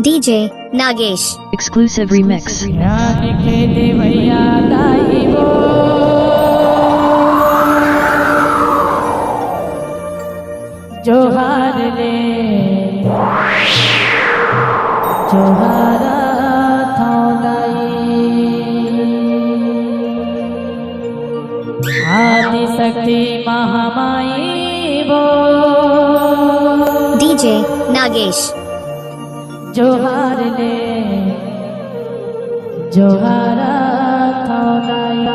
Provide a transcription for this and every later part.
DJ Nagesh Exclusive remix. जोहार ले जोहारा थौलाई आदि शक्ति महामाई वो DJ Nagesh जोहार ले जोहारा थौलाई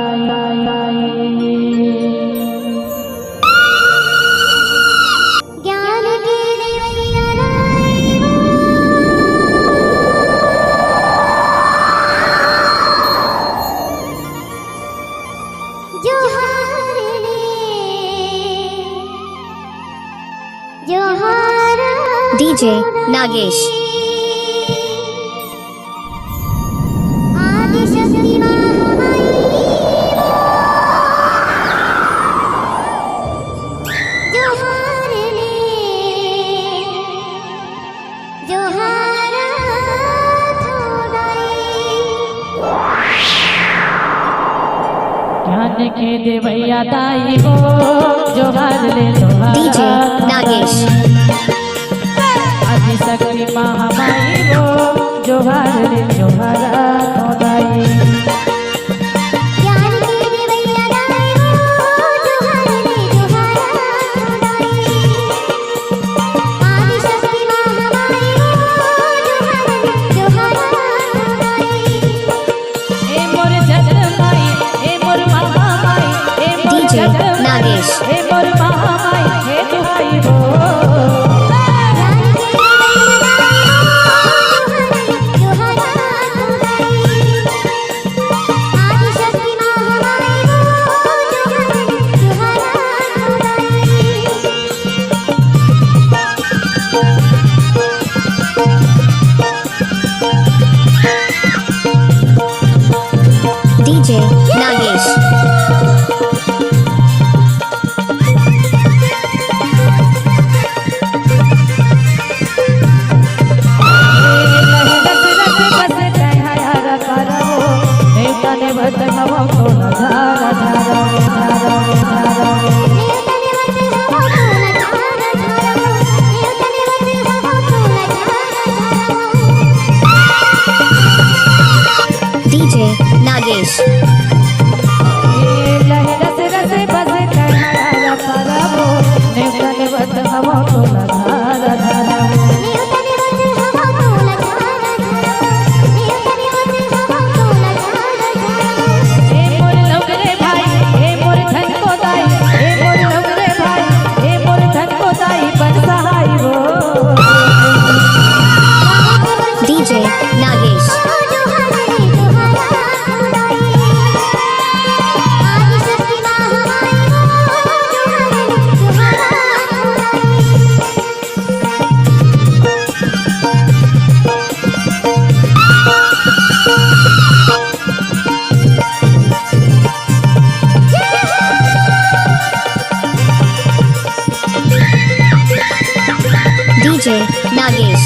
ज्ञान की देवैया जोहार DJ Nagesh ज्ञान के देवैया दाई हो जोहार ले DJ Nagesh आदि शक्ति महामाई हो जोहार ले जोहारा थौलाई ज्ञान की देवैया दाई हो जोहार ले जोहारा थौलाई आदि शक्ति महामाई हो जोहार ले जोहारा थौलाई ए मोर जगमाई ए मोर महामाई ए मोर DJ जगमाई Nagesh ए मोर महामाई हे दुहाई हो DJ Nagesh DJ Nagesh DJ Nagesh DJ Nagesh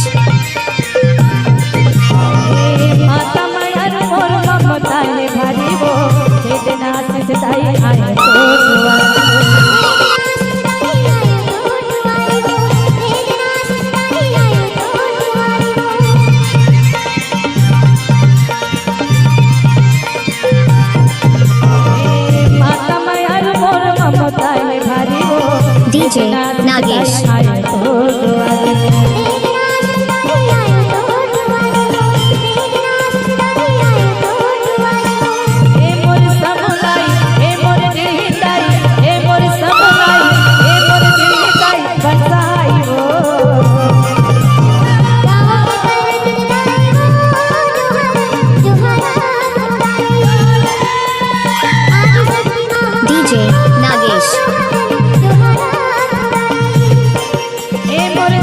माता मायर मोर ममता ले भारी वो चेतना सिधाई आए तो माता मायर मोर ममता ले भारी वो DJ Nagesh आए तो DJ Nagesh ए मोर